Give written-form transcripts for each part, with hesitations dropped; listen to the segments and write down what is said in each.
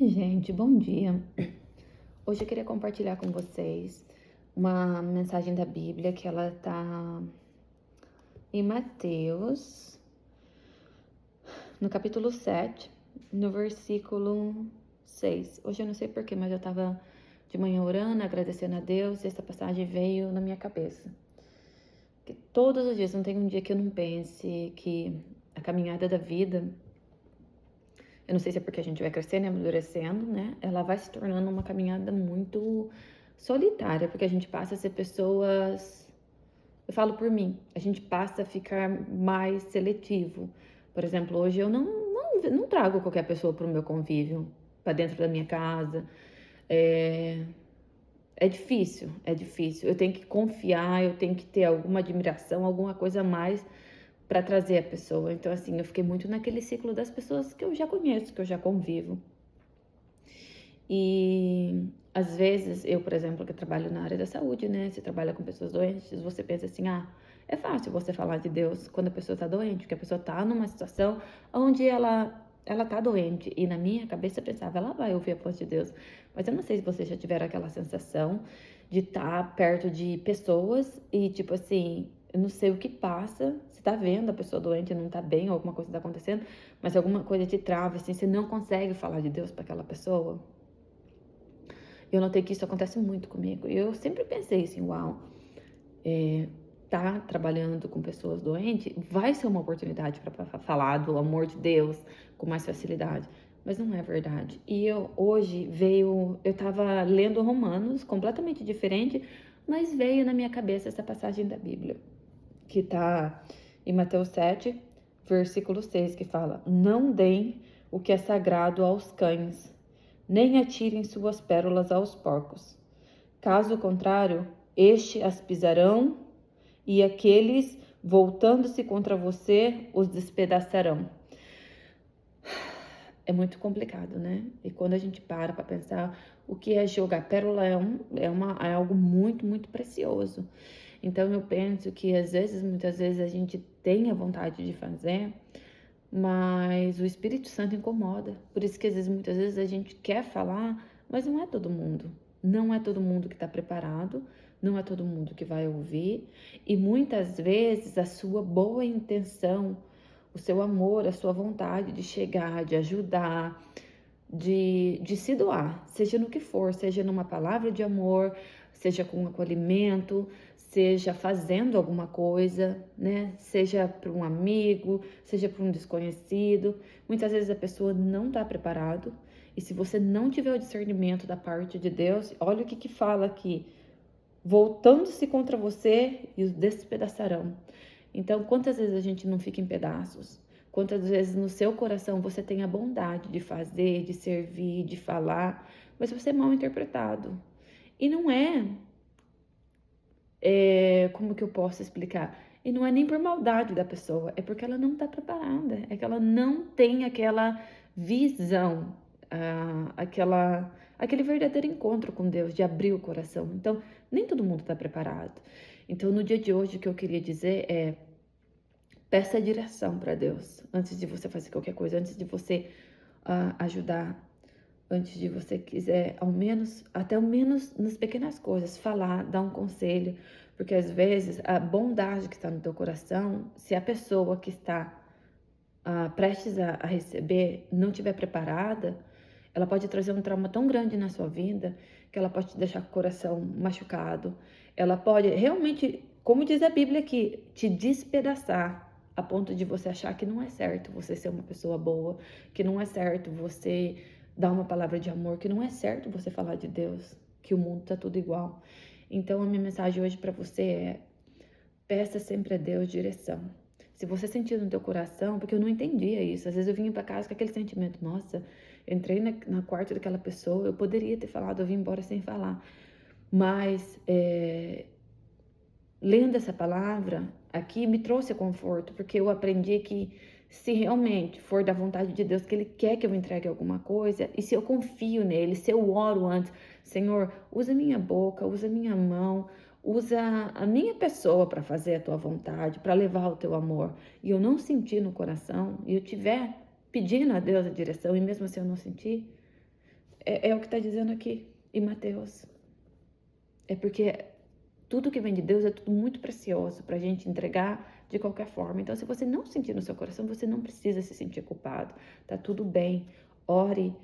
Oi, gente, bom dia. Hoje eu queria compartilhar com vocês uma mensagem da Bíblia que ela tá em Mateus, no capítulo 7, no versículo 6. Hoje eu não sei porquê, mas eu tava de manhã orando, agradecendo a Deus, e essa passagem veio na minha cabeça. Que todos os dias, não tem um dia que eu não pense que a caminhada da vida, eu não sei se é porque a gente vai crescendo e amadurecendo, né? Ela vai se tornando uma caminhada muito solitária, porque a gente passa a ser pessoas. Eu falo por mim, a gente passa a ficar mais seletivo. Por exemplo, hoje eu não trago qualquer pessoa para o meu convívio, para dentro da minha casa. É, é difícil, é difícil. Eu tenho que confiar, eu tenho que ter alguma admiração, alguma coisa a mais para trazer a pessoa. Então, assim, eu fiquei muito naquele ciclo das pessoas que eu já conheço, que eu já convivo. E às vezes, eu, por exemplo, que trabalho na área da saúde, né? Você trabalha com pessoas doentes, você pensa assim, é fácil você falar de Deus quando a pessoa tá doente, porque a pessoa tá numa situação onde ela tá doente. E na minha cabeça eu pensava, ela vai ouvir a voz de Deus. Mas eu não sei se vocês já tiveram aquela sensação de estar perto de pessoas e, tipo assim, eu não sei o que passa, você tá vendo a pessoa doente, não tá bem, ou alguma coisa tá acontecendo, mas alguma coisa te trava, assim, você não consegue falar de Deus para aquela pessoa. Eu notei que isso acontece muito comigo. E eu sempre pensei assim, uau, tá trabalhando com pessoas doentes vai ser uma oportunidade para falar do amor de Deus com mais facilidade. Mas não é verdade. E eu tava lendo Romanos, completamente diferente, mas veio na minha cabeça essa passagem da Bíblia, que tá em Mateus 7, versículo 6, que fala: Não deem o que é sagrado aos cães, nem atirem suas pérolas aos porcos. Caso contrário, este as pisarão e aqueles, voltando-se contra você, os despedaçarão. É muito complicado, né? E quando a gente para pensar o que é jogar pérola, é algo muito, muito precioso. Então eu penso que muitas vezes a gente tem a vontade de fazer, mas o Espírito Santo incomoda. Por isso que muitas vezes a gente quer falar, mas não é todo mundo. Não é todo mundo que está preparado, não é todo mundo que vai ouvir. E muitas vezes a sua boa intenção, o seu amor, a sua vontade de chegar, de ajudar, de se doar, seja no que for, seja numa palavra de amor, seja com acolhimento, seja fazendo alguma coisa, né? Seja para um amigo, seja para um desconhecido. Muitas vezes a pessoa não está preparado, e se você não tiver o discernimento da parte de Deus, olha o que fala aqui: voltando-se contra você e os despedaçarão. Então, quantas vezes a gente não fica em pedaços? Quantas vezes no seu coração você tem a bondade de fazer, de servir, de falar, mas você é mal interpretado. E não como que eu posso explicar? E não é nem por maldade da pessoa, é porque ela não está preparada, é que ela não tem aquela visão, aquele verdadeiro encontro com Deus, de abrir o coração. Então, nem todo mundo está preparado. Então, no dia de hoje, o que eu queria dizer é: peça direção para Deus antes de você fazer qualquer coisa, antes de você ajudar, antes de você quiser, até ao menos nas pequenas coisas, falar, dar um conselho, porque às vezes a bondade que está no teu coração, se a pessoa que está prestes a receber não estiver preparada, ela pode trazer um trauma tão grande na sua vida que ela pode te deixar com o coração machucado. Ela pode realmente, como diz a Bíblia aqui, te despedaçar a ponto de você achar que não é certo você ser uma pessoa boa, que não é certo você dar uma palavra de amor, que não é certo você falar de Deus, que o mundo tá tudo igual. Então a minha mensagem hoje para você é: peça sempre a Deus direção. Se você sentir no teu coração, porque eu não entendia isso, às vezes eu vinha para casa com aquele sentimento: nossa, eu entrei na quarto daquela pessoa, eu poderia ter falado, eu vim embora sem falar. Mas lendo essa palavra aqui me trouxe conforto, porque eu aprendi que se realmente for da vontade de Deus, que Ele quer que eu entregue alguma coisa, e se eu confio nele, se eu oro antes: Senhor, usa minha boca, usa minha mão, usa a minha pessoa para fazer a tua vontade, para levar o teu amor, e eu não sentir no coração, e eu tiver pedindo a Deus a direção, e mesmo assim eu não sentir, É o que está dizendo aqui em Mateus. É porque tudo que vem de Deus é tudo muito precioso para a gente entregar de qualquer forma. Então, se você não sentir no seu coração, você não precisa se sentir culpado. Tá tudo bem. Ore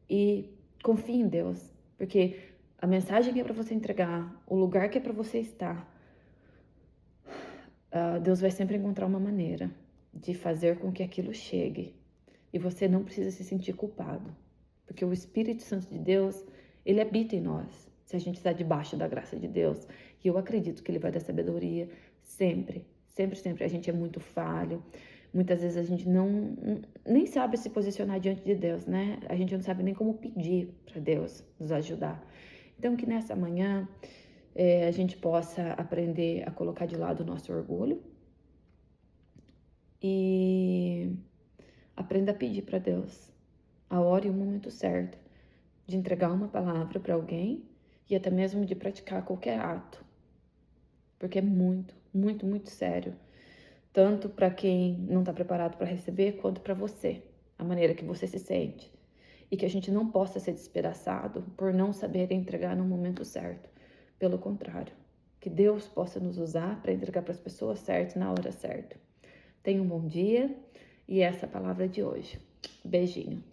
e confie em Deus. Porque a mensagem que é para você entregar, o lugar que é para você estar, Deus vai sempre encontrar uma maneira de fazer com que aquilo chegue. E você não precisa se sentir culpado. Porque o Espírito Santo de Deus, ele habita em nós. Se a gente está debaixo da graça de Deus. E eu acredito que ele vai dar sabedoria sempre, sempre, sempre. A gente é muito falho. Muitas vezes a gente nem sabe se posicionar diante de Deus, né? A gente não sabe nem como pedir para Deus nos ajudar. Então, que nessa manhã a gente possa aprender a colocar de lado o nosso orgulho e aprenda a pedir para Deus a hora e o momento certo de entregar uma palavra para alguém e até mesmo de praticar qualquer ato, porque é muito, muito, muito sério, tanto para quem não está preparado para receber, quanto para você, a maneira que você se sente, e que a gente não possa ser despedaçado por não saber entregar no momento certo, pelo contrário, que Deus possa nos usar para entregar para as pessoas certas na hora certa. Tenha um bom dia e essa é a palavra de hoje. Beijinho.